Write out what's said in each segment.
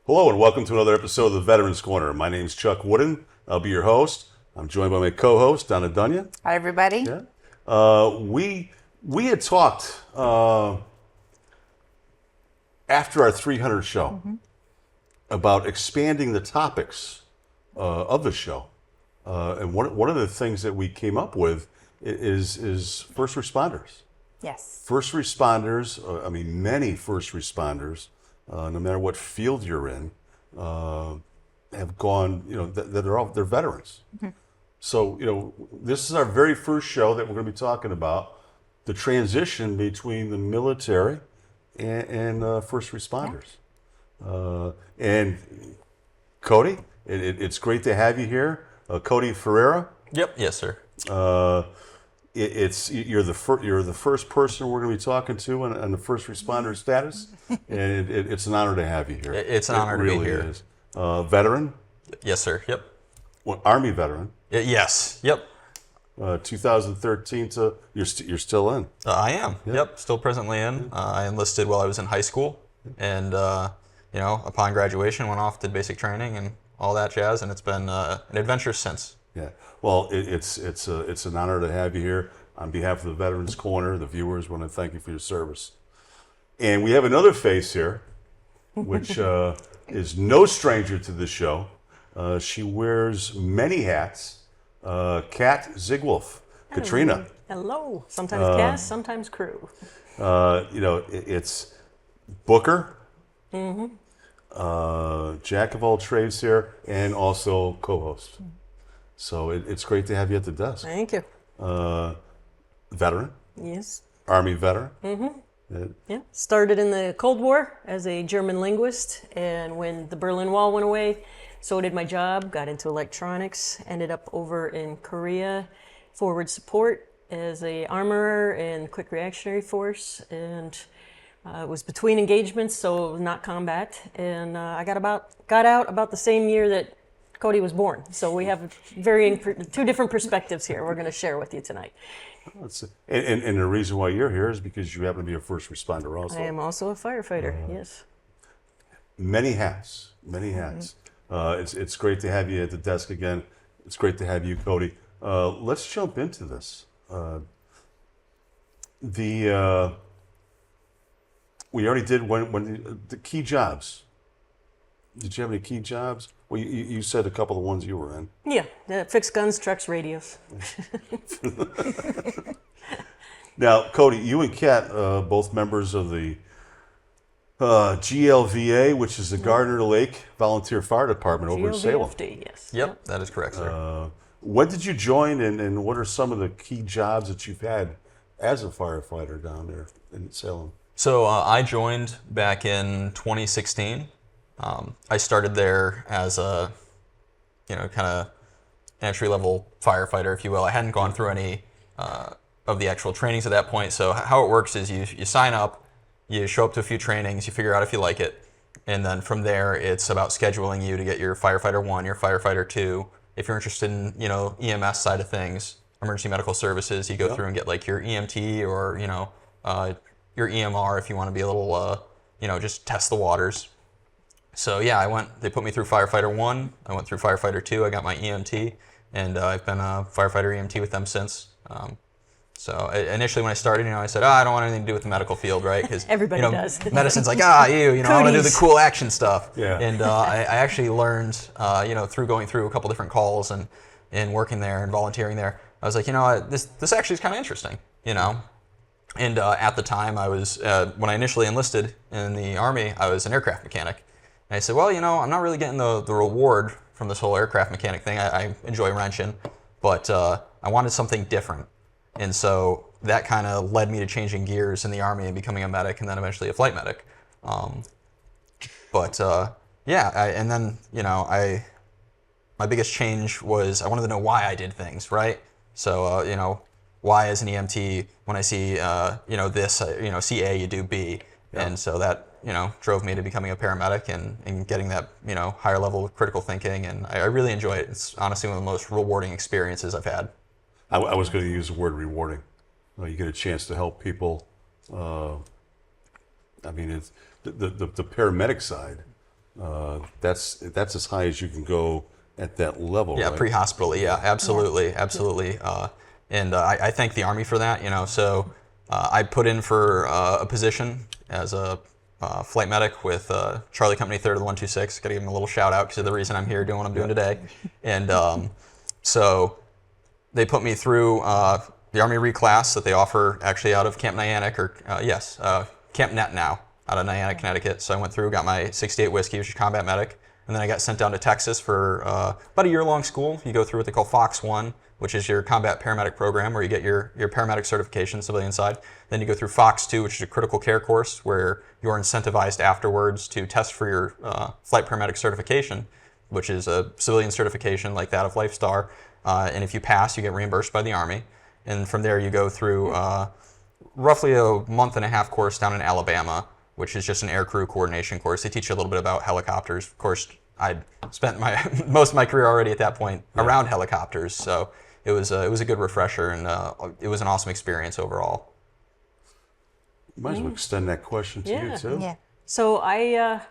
Hello and welcome to another episode of the Veterans Corner. My name's Chuck Woodin. I'll be your host. I'm joined by my co-host, Donna Dunya. Hi, everybody. Yeah. We had talked after our 300 show about expanding the topics of the show. And one of the things that we came up with is first responders. Yes. First responders, many first responders, no matter what field you're in, have gone, they're veterans. Mm-hmm. So, this is our very first show that we're going to be talking about the transition between the military and first responders. Yeah. And Cody, it's great to have you here. Cody Ferreira. Yep. Yes, sir. You're the first person we're going to be talking to on the first responder status, and it's an honor to have you here. It's an honor to be here. It really is. Veteran? Yes, sir. Yep. Well, Army veteran. Yes. Yep. 2013 to you're still in. I am. Yep. Still presently in. I enlisted while I was in high school, and upon graduation, went off, did basic training and all that jazz, and it's been an adventure since. Yeah. Well, it's an honor to have you here. On behalf of the Veterans Corner, the viewers want to thank you for your service. And we have another face here, which is no stranger to the show. She wears many hats. Kat Zigwolf, Katrina. Hello. Sometimes cast, sometimes crew. It's Booker, jack of all trades here, and also co-host. So it's great to have you at the desk. Thank you. Veteran? Yes. Army veteran? Yeah. Started in the Cold War as a German linguist, and when the Berlin Wall went away, so did my job. Got into electronics. Ended up over in Korea, forward support as a armorer in quick reactionary force, and was between engagements, so not combat. And I got out about the same year that Cody was born. So we have two different perspectives here we're going to share with you tonight. And the reason why you're here is because you happen to be a first responder also. I am also a firefighter, yes. Many hats, many hats. It's great to have you at the desk again. It's great to have you, Cody. Let's jump into this. We already did when the key jobs. Did you have any key jobs? Well, you said a couple of ones you were in. Yeah, fixed guns, trucks, radios. Now, Cody, you and Kat, both members of the GLVA, which is the Gardner Lake Volunteer Fire Department over in Salem. Yes. Yep, that is correct, sir. When did you join, and what are some of the key jobs that you've had as a firefighter down there in Salem? So I joined back in 2016. I started there as a, kind of entry-level firefighter, if you will. I hadn't gone through any of the actual trainings at that point. So how it works is you sign up, you show up to a few trainings, you figure out if you like it, and then from there it's about scheduling you to get your firefighter 1, your firefighter 2. If you're interested in EMS side of things, emergency medical services, you go through and get like your EMT or your EMR if you want to be a little just test the waters. So yeah, they put me through firefighter 1, I went through firefighter 2, I got my EMT, and I've been a firefighter EMT with them since. So initially when I started, I said, I don't want anything to do with the medical field, right? Because everybody does. Medicine's like, I want to do the cool action stuff. Yeah. And I actually learned, through going through a couple different calls and working there and volunteering there, I was like, this actually is kind of interesting, And at the time, I was when I initially enlisted in the Army, I was an aircraft mechanic. And I said, well, I'm not really getting the reward from this whole aircraft mechanic thing. I enjoy wrenching, but I wanted something different. And so that kind of led me to changing gears in the Army and becoming a medic and then eventually a flight medic. My biggest change was I wanted to know why I did things, right? So, why as an EMT, when I see, see A, you do B. Yeah. And so that, drove me to becoming a paramedic and getting that, higher level of critical thinking. And I really enjoy it. It's honestly one of the most rewarding experiences I've had. I was going to use the word rewarding. You get a chance to help people. It's the paramedic side That's as high as you can go at that level. Yeah, right? pre-hospital. Yeah, absolutely, absolutely. And I thank the Army for that. So I put in for a position as a flight medic with Charlie Company 3rd of the 126. Got to give him a little shout out because they're the reason I'm here doing what I'm doing today. And so they put me through the Army reclass that they offer actually out of Camp Niantic, or Camp Net now, out of Niantic, Connecticut. So I went through, got my 68 whiskey, which is combat medic, and then I got sent down to Texas for about a year-long school. You go through what they call Fox 1, which is your combat paramedic program, where you get your paramedic certification, civilian side. Then you go through Fox 2, which is a critical care course, where you're incentivized afterwards to test for your flight paramedic certification, which is a civilian certification like that of Lifestar. And if you pass, you get reimbursed by the Army. And from there, you go through roughly a month-and-a-half course down in Alabama, which is just an air crew coordination course. They teach you a little bit about helicopters. Of course, I'd spent most of my career already at that point around helicopters, so it was a good refresher, and it was an awesome experience overall. Might as well extend that question to you too. Yeah. So I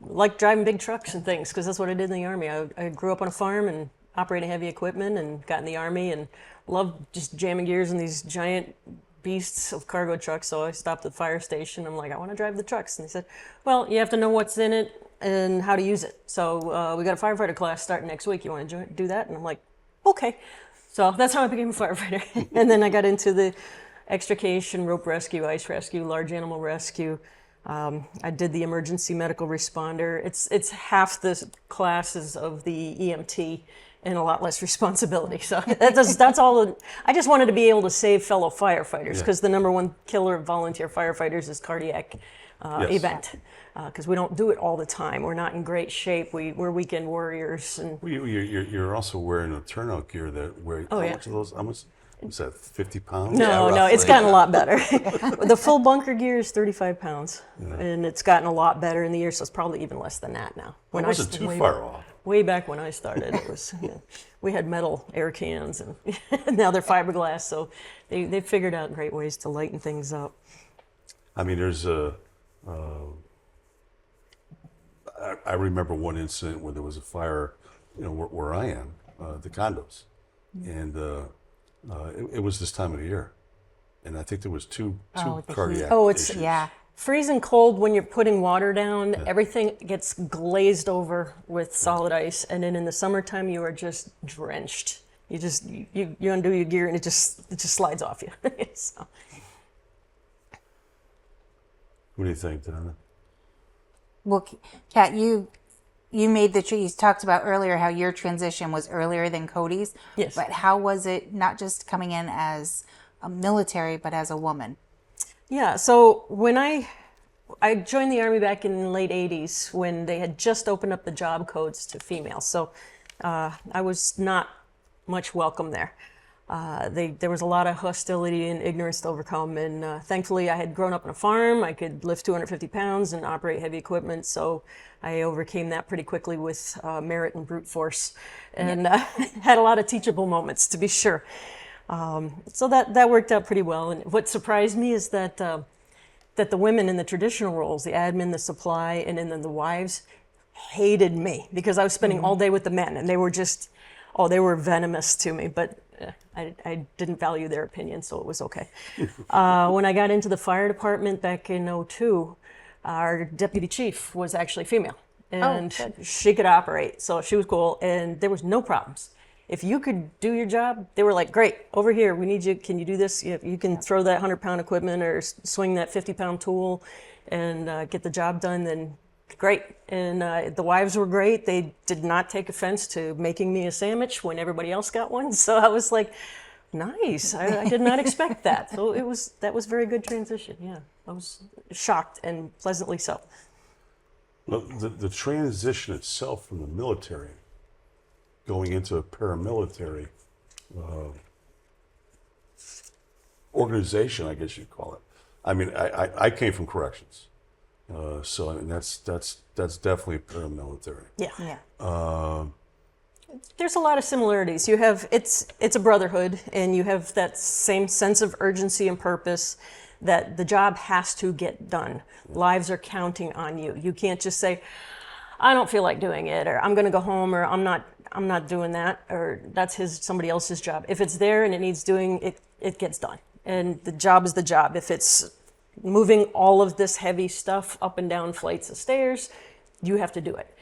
like driving big trucks and things because that's what I did in the Army. I grew up on a farm and operating heavy equipment and got in the Army and loved just jamming gears in these giant beasts of cargo trucks. So I stopped at the fire station. I'm like, I want to drive the trucks. And they said, well, you have to know what's in it and how to use it. So we got a firefighter class starting next week. You want to do that? And I'm like, okay. So that's how I became a firefighter. And then I got into the extrication, rope rescue, ice rescue, large animal rescue. I did the emergency medical responder. It's half the classes of the EMT and a lot less responsibility. So that's all. I just wanted to be able to save fellow firefighters because the number one killer of volunteer firefighters is cardiac event. Because we don't do it all the time. We're not in great shape. We're weekend warriors. And You're also wearing a turnout gear that how much of those? How much? Was that 50 pounds? No, it's gotten a lot better. The full bunker gear is 35 pounds, and it's gotten a lot better in the years, so it's probably even less than that now. It wasn't too far off. Way back when I started, it was we had metal air cans, and now they're fiberglass, so they figured out great ways to lighten things up. I mean, there's I remember one incident where there was a fire, where I am, the condos, and it was this time of the year, and I think there was two cardiac issues. Yeah. Freezing cold when you're putting water down, everything gets glazed over with solid ice, and then in the summertime you are just drenched. You undo your gear and it just slides off you. So. What do you think, Donna? Well, Kat, you made you talked about earlier how your transition was earlier than Cody's. Yes. But how was it not just coming in as a military, but as a woman? Yeah, so when I joined the Army back in the late 80s when they had just opened up the job codes to females. So I was not much welcome there. There was a lot of hostility and ignorance to overcome, and thankfully I had grown up on a farm. I could lift 250 pounds and operate heavy equipment, so I overcame that pretty quickly with merit and brute force, and had a lot of teachable moments, to be sure. So that worked out pretty well. And what surprised me is that the women in the traditional roles, the admin, the supply, and then the wives, hated me because I was spending all day with the men, and they were they were venomous to me. But I didn't value their opinion, so it was okay. When I got into the fire department back in 2002, our deputy chief was actually female, and she could operate, so she was cool, and there was no problems. If you could do your job, they were like, great, over here, we need you, can you do this? You can throw that 100-pound equipment or swing that 50-pound tool and get the job done, then great. And the wives were great. They did not take offense to making me a sandwich when everybody else got one. So I was like, nice. I did not expect that. So that was a very good transition. Yeah, I was shocked and pleasantly so. Well, the transition itself from the military going into a paramilitary organization, I guess you'd call it. I mean, I came from corrections. So I mean, that's definitely paramilitary. Yeah. There's a lot of similarities. You have it's a brotherhood, and you have that same sense of urgency and purpose that the job has to get done. Lives are counting on you. You can't just say, I don't feel like doing it, or I'm going to go home, or I'm not doing that, or that's somebody else's job. If it's there and it needs doing, it gets done. And the job is the job. If it's moving all of this heavy stuff up and down flights of stairs, you have to do it.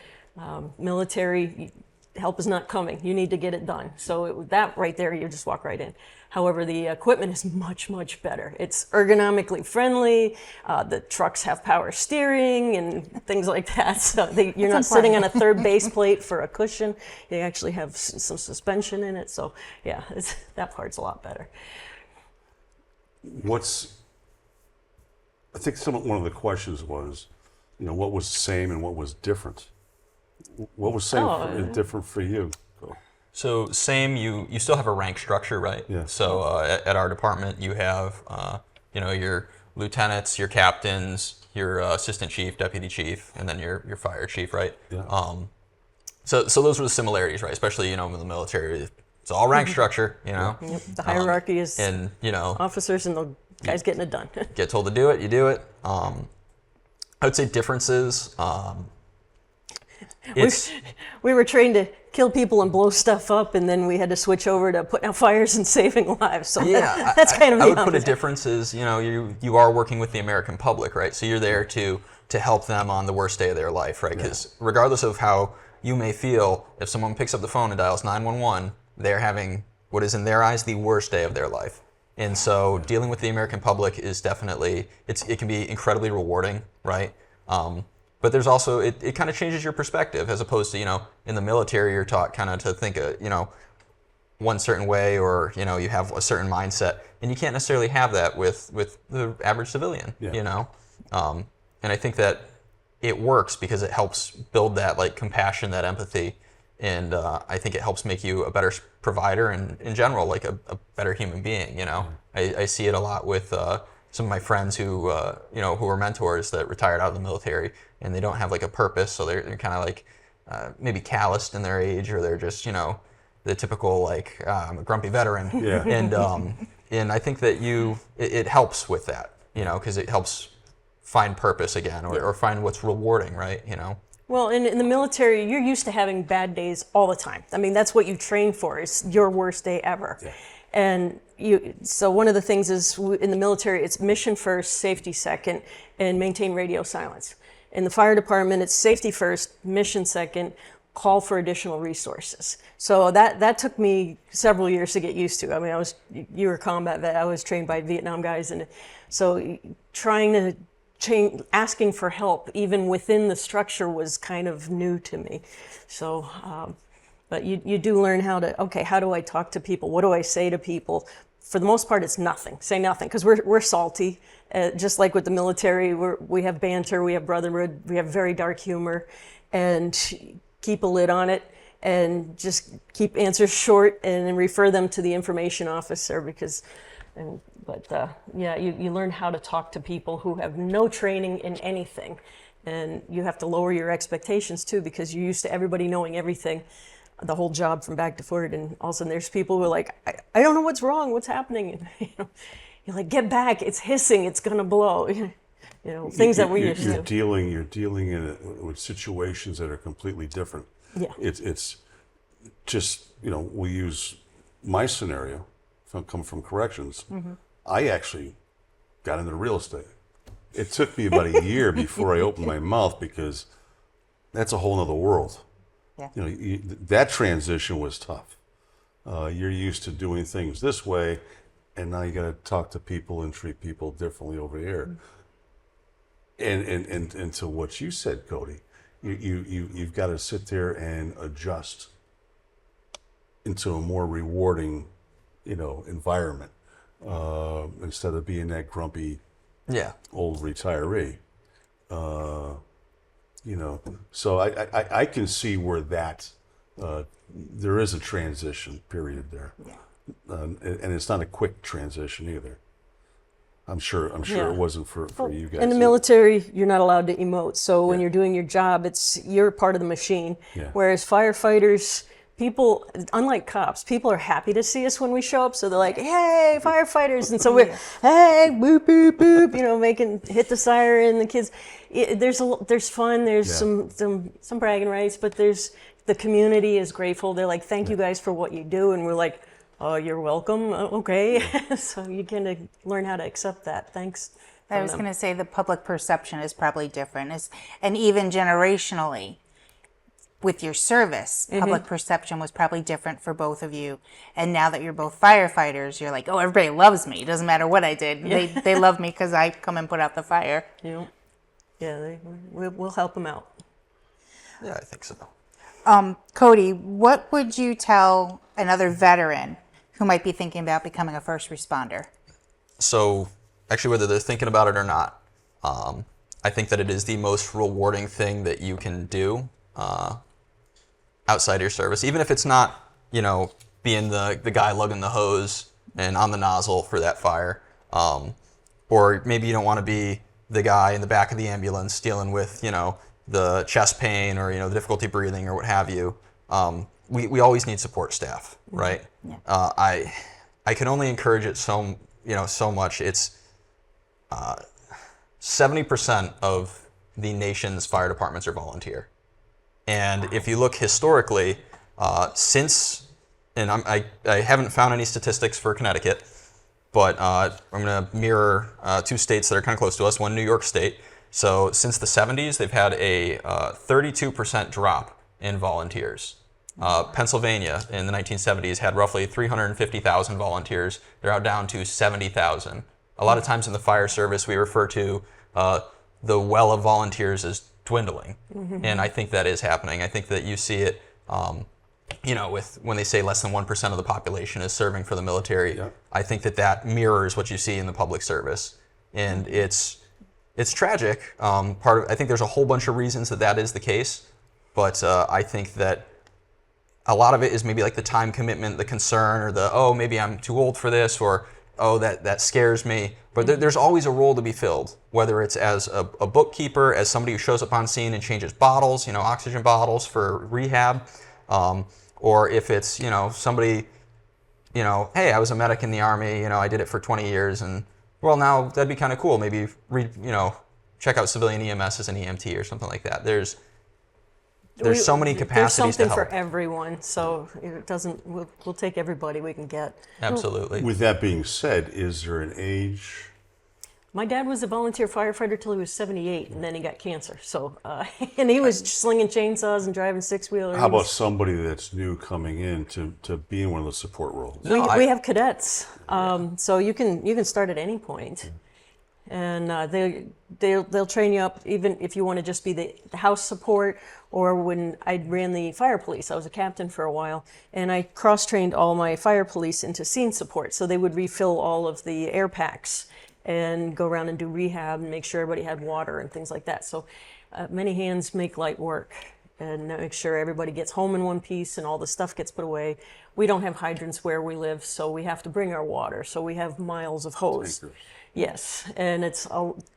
Military help is not coming. You need to get it done. So that right there, you just walk right in. However, the equipment is much, much better. It's ergonomically friendly. The trucks have power steering and things like that. So you're not sitting on a third base plate for a cushion. They actually have some suspension in it. So yeah, that part's a lot better. I think one of the questions was, what was the same and what was different? What was same and different for you? So same, you still have a rank structure, right? Yeah. So at our department, you have your lieutenants, your captains, your assistant chief, deputy chief, and then your fire chief, right? Yeah. So those were the similarities, right? Especially with the military, it's all rank structure, Yep. The hierarchy is and officers and the guys getting it done. Get told to do it, you do it. I would say differences. We were trained to kill people and blow stuff up, and then we had to switch over to putting out fires and saving lives. So yeah, that's kind of I the would put a opposite. difference is you are working with the American public, right? So you're there to help them on the worst day of their life, right? Because regardless of how you may feel, if someone picks up the phone and dials 911, they're having what is in their eyes the worst day of their life. And so dealing with the American public is definitely, it can be incredibly rewarding, right? But there's also, it kind of changes your perspective as opposed to, in the military, you're taught kind of to think, one certain way, or, you have a certain mindset. And you can't necessarily have that with the average civilian, And I think that it works because it helps build that like compassion, that empathy. And I think it helps make you a better provider and in general, like a better human being, I see it a lot with some of my friends who are mentors that retired out of the military, and they don't have like a purpose, so they're kind of like maybe calloused in their age, or they're just the typical like I'm a grumpy veteran. Yeah. And I think that it helps with that, because it helps find purpose again, or find what's rewarding, right? Well, in the military, you're used to having bad days all the time. I mean, that's what you train for, is your worst day ever. Yeah. And so one of the things is in the military, it's mission first, safety second, and maintain radio silence. In the fire department, it's safety first, mission second, call for additional resources. So that took me several years to get used to. I mean, you were a combat vet, I was trained by Vietnam guys, and so trying to asking for help even within the structure was kind of new to me. So, but you do learn how do I talk to people? What do I say to people? For the most part, it's nothing. Say nothing, because we're salty. Just like with the military, we have banter, we have brotherhood, we have very dark humor, and keep a lid on it, and just keep answers short and then refer them to the information officer you learn how to talk to people who have no training in anything, and you have to lower your expectations too, because you're used to everybody knowing everything, the whole job from back to forward, and all of a sudden there's people who are like, I don't know what's wrong, what's happening, and, you're like, get back, it's hissing, it's gonna blow, things that we're used to. You're dealing with situations that are completely different. Yeah. It's just, we use my scenario. I come from corrections. Mm-hmm. I actually got into real estate. It took me about a year before I opened my mouth, because that's a whole nother world. Yeah. That transition was tough. You're used to doing things this way, and now you got to talk to people and treat people differently over here. Mm-hmm. And to what you said, Cody, you've got to sit there and adjust into a more rewarding environment, instead of being that grumpy old retiree. So I can see where that there is a transition period there. Yeah. And it's not a quick transition either. I'm sure it wasn't for you guys. In the military, you're not allowed to emote. So when you're doing your job, you're part of the machine. Yeah. Whereas firefighters, people, unlike cops, people are happy to see us when we show up. So they're like, "Hey, firefighters!" And so we're, "Hey, boop boop boop," hit the siren. The kids, there's fun. There's some bragging rights, but the community is grateful. They're like, "Thank you guys for what you do," and we're like, "Oh, you're welcome." Okay, so you can learn how to accept that. Thanks. I was going to say the public perception is probably different, and even generationally. With your service, public perception was probably different for both of you. And now that you're both firefighters, you're like, oh, everybody loves me. It doesn't matter what I did. They love me because I come and put out the fire. Yeah, we'll help them out. Yeah, I think so. Cody, what would you tell another veteran who might be thinking about becoming a first responder? So, actually, whether they're thinking about it or not, I think that it is the most rewarding thing that you can do outside your service, even if it's not, being the guy lugging the hose and on the nozzle for that fire, or maybe you don't want to be the guy in the back of the ambulance dealing with, the chest pain or the difficulty breathing or what have you. We always need support staff, right? Yeah. I can only encourage it so much. It's 70% of the nation's fire departments are volunteer. And if you look historically, I haven't found any statistics for Connecticut, but I'm going to mirror two states that are kind of close to us, one New York State. So since the 70s, they've had a 32% drop in volunteers. Pennsylvania in the 1970s had roughly 350,000 volunteers. They're now down to 70,000. A lot of times in the fire service, we refer to the well of volunteers as dwindling. And I think that is happening. I think that you see it, with when they say less than 1% of the population is serving for the military. Yeah. I think that mirrors what you see in the public service. And it's tragic. I think there's a whole bunch of reasons that is the case. But I think that a lot of it is maybe like the time commitment, the concern, or maybe I'm too old for this, or that scares me. But there's always a role to be filled, whether it's as a bookkeeper, as somebody who shows up on scene and changes bottles, oxygen bottles for rehab, or if it's, somebody, hey, I was a medic in the Army, I did it for 20 years, and well, now that'd be kind of cool. Maybe check out civilian EMS as an EMT or something like that. There's so many capacities to help. There's something for everyone, so it doesn't. We'll take everybody we can get. Absolutely. With that being said, is there an age? My dad was a volunteer firefighter till he was 78, and then he got cancer. So, and he was slinging chainsaws and driving six-wheelers. How about somebody that's new coming in to be in one of the support roles? We have cadets, so you can start at any point. And they'll train you up, even if you want to just be the house support. Or when I ran the fire police, I was a captain for a while, and I cross-trained all my fire police into scene support. So they would refill all of the air packs and go around and do rehab and make sure everybody had water and things like that. So many hands make light work, and make sure everybody gets home in one piece and all the stuff gets put away. We don't have hydrants where we live, so we have to bring our water. So we have miles of hose. Tankers. Yes, and it's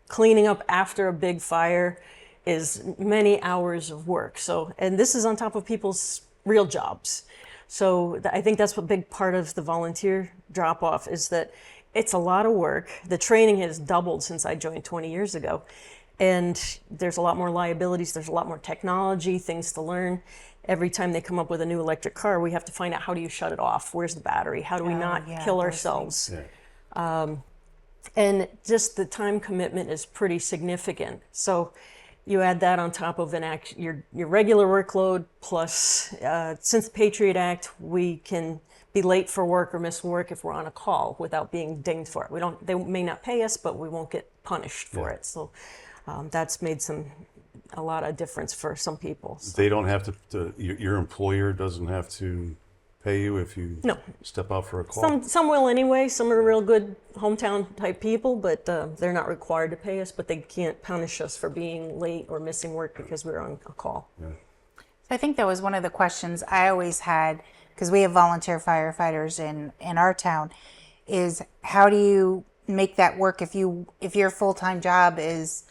cleaning up after a big fire is many hours of work. So, and this is on top of people's real jobs. So I think that's what big part of the volunteer drop off is, that it's a lot of work. The training has doubled since I joined 20 years ago. And there's a lot more liabilities. There's a lot more technology, things to learn. Every time they come up with a new electric car, we have to find out, how do you shut it off? Where's the battery? How do we not kill ourselves? Yeah. And just the time commitment is pretty significant. So you add that on top of your regular workload, plus since the Patriot Act, we can be late for work or miss work if we're on a call without being dinged for it. They may not pay us, but we won't get punished for it. So that's made a lot of difference for some people. So. They don't have to, your employer doesn't have to pay you if you step out for a call? Some will anyway. Some are real good hometown type people, but they're not required to pay us, but they can't punish us for being late or missing work because we're on a call. Yeah. I think that was one of the questions I always had, because we have volunteer firefighters in our town, is how do you make that work if your full-time job is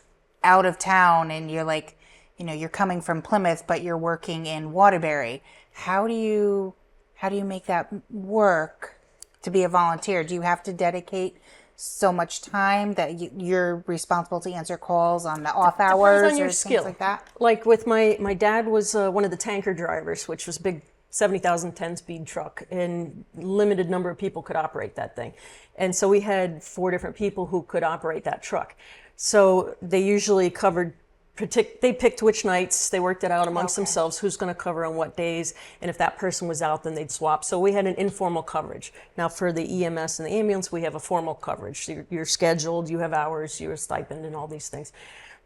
out of town and you're like, you're coming from Plymouth, but you're working in Waterbury. How do you make that work to be a volunteer? Do you have to dedicate so much time that you're responsible to answer calls on the off hours Depends on your or skill. things like that? Like with my dad was one of the tanker drivers, which was a big 70,000 10-speed truck, and limited number of people could operate that thing. And so we had 4 different people who could operate that truck. So they usually covered, they picked which nights, they worked it out amongst themselves, who's going to cover on what days, and if that person was out, then they'd swap. So we had an informal coverage. Now for the EMS and the ambulance, we have a formal coverage. So you're scheduled, you have hours, you're a stipend, and all these things.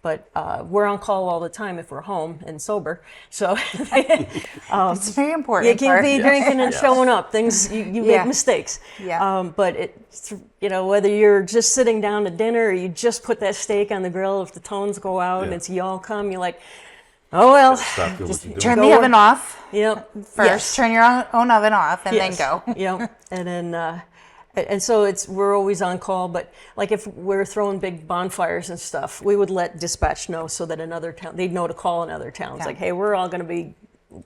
But we're on call all the time if we're home and sober. So It's very important. you can't be drinking and showing up. Things you Yeah. make mistakes. Yeah. But it's, whether you're just sitting down to dinner or you just put that steak on the grill, if the tones go out and it's y'all come, you're like, oh well. Stop doing what you're doing. Turn Go the work. oven off Yep. first. Yes. Turn your own oven off and Yes. then go. Yep. And then and so we're always on call. But like if we're throwing big bonfires and stuff, we would let dispatch know so that another town, they'd know to call another town. It's Yeah. like, hey, we're all going to be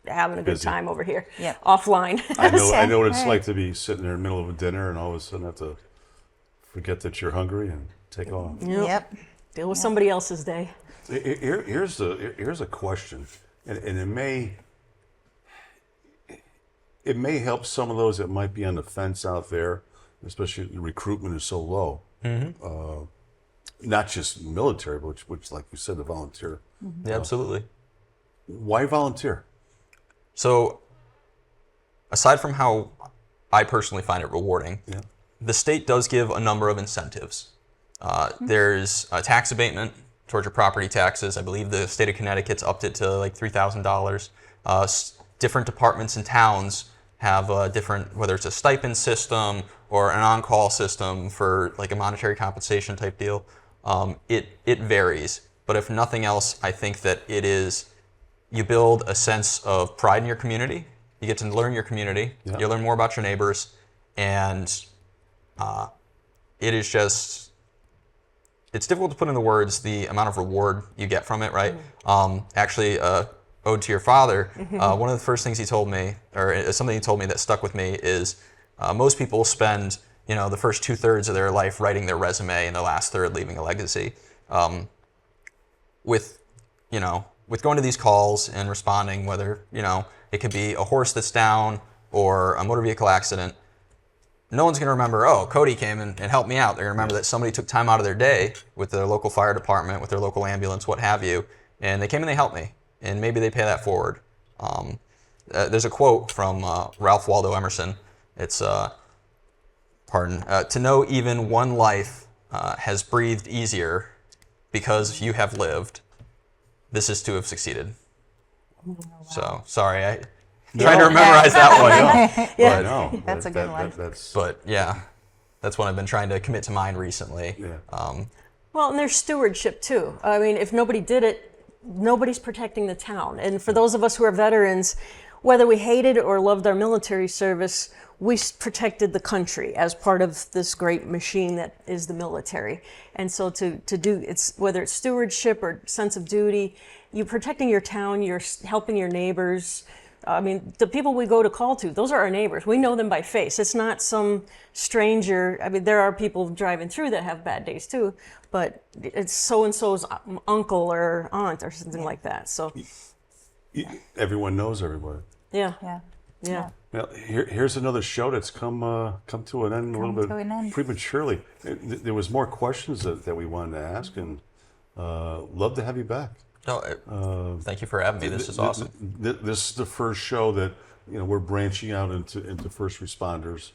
having a good Busy. time over here. Yep. Offline. I know what it's All right. like to be sitting there in the middle of a dinner and all of a sudden have to forget that you're hungry and take off. Yep. Deal with somebody else's day. Here's a question, and it may help some of those that might be on the fence out there, especially the recruitment is so low. Not just military, but which like you said, the volunteer. Yeah, absolutely. Why volunteer? So, aside from how I personally find it rewarding, Yeah. the state does give a number of incentives. There's a tax abatement towards your property taxes. I believe the state of Connecticut's upped it to like $3,000. Different departments and towns have different, whether it's a stipend system or an on-call system for like a monetary compensation type deal. It varies, but if nothing else, I think that you build a sense of pride in your community. You get to learn your community. Yeah. You learn more about your neighbors, and it is just, it's difficult to put into words the amount of reward you get from it, right? Actually, ode to your father, one of the first things he told me, or something he told me that stuck with me is most people spend, the first 2/3 of their life writing their resume and the last third leaving a legacy. With going to these calls and responding, whether, it could be a horse that's down or a motor vehicle accident, no one's going to remember, oh, Cody came and helped me out. They're going to remember that somebody took time out of their day with their local fire department, with their local ambulance, what have you, and they came and they helped me. And maybe they pay that forward. There's a quote from Ralph Waldo Emerson. It's, to know even one life has breathed easier because you have lived. This is to have succeeded. So, sorry, I'm trying to memorize that one. Yeah. I know. That's a good one. But yeah, that's what I've been trying to commit to mind recently. Yeah. Well, and there's stewardship too. I mean, if nobody did it, nobody's protecting the town. And for those of us who are veterans, whether we hated or loved our military service, we protected the country as part of this great machine that is the military. And so to do, whether it's stewardship or sense of duty, you're protecting your town, you're helping your neighbors. I mean, the people we go to call to, those are our neighbors. We know them by face. It's not some stranger. I mean, there are people driving through that have bad days too, but it's so-and-so's uncle or aunt or something like that. So Everyone knows everybody. yeah. Yeah. Now, here's another show that's come to an end a little to an bit end. prematurely. There was more questions that we wanted to ask, and love to have you back. No, thank you for having me. This is awesome. This is the first show that we're branching out into first responders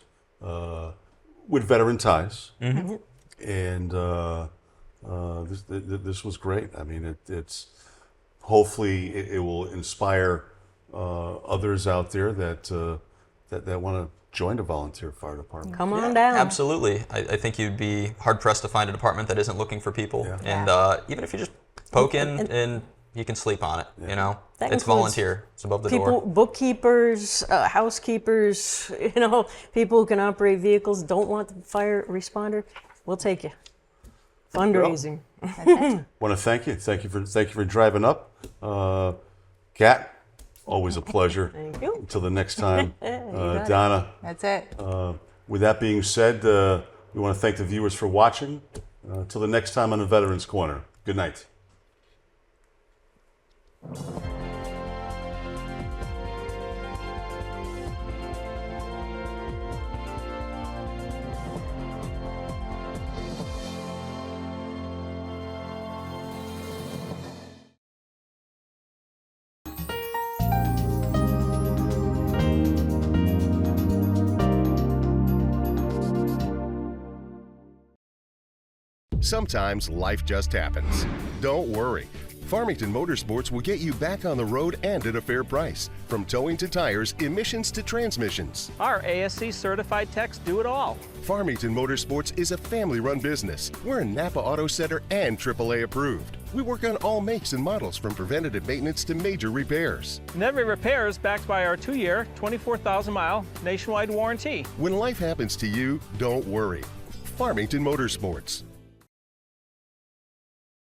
with veteran ties, and this was great. I mean, it's hopefully it will inspire others out there that want to join the volunteer fire department. Come on down. Absolutely. I think you'd be hard-pressed to find a department that isn't looking for people. Yeah. And even if you just poke in and you can sleep on it, That It's includes volunteer. It's above the People, door. bookkeepers, housekeepers, people who can operate vehicles, don't want the fire responder, we'll take you. Fundraising. Want to thank you. Thank you for driving up. Kat, Always a pleasure. Thank you. Until the next time, Donna. That's it. With that being said, we want to thank the viewers for watching. Until the next time on the Veterans Corner. Good night. Sometimes life just happens. Don't worry. Farmington Motorsports will get you back on the road and at a fair price. From towing to tires, emissions to transmissions. Our ASC certified techs do it all. Farmington Motorsports is a family-run business. We're a Napa Auto Center and AAA approved. We work on all makes and models from preventative maintenance to major repairs. And every repair is backed by our 2-year, 24,000-mile nationwide warranty. When life happens to you, don't worry. Farmington Motorsports.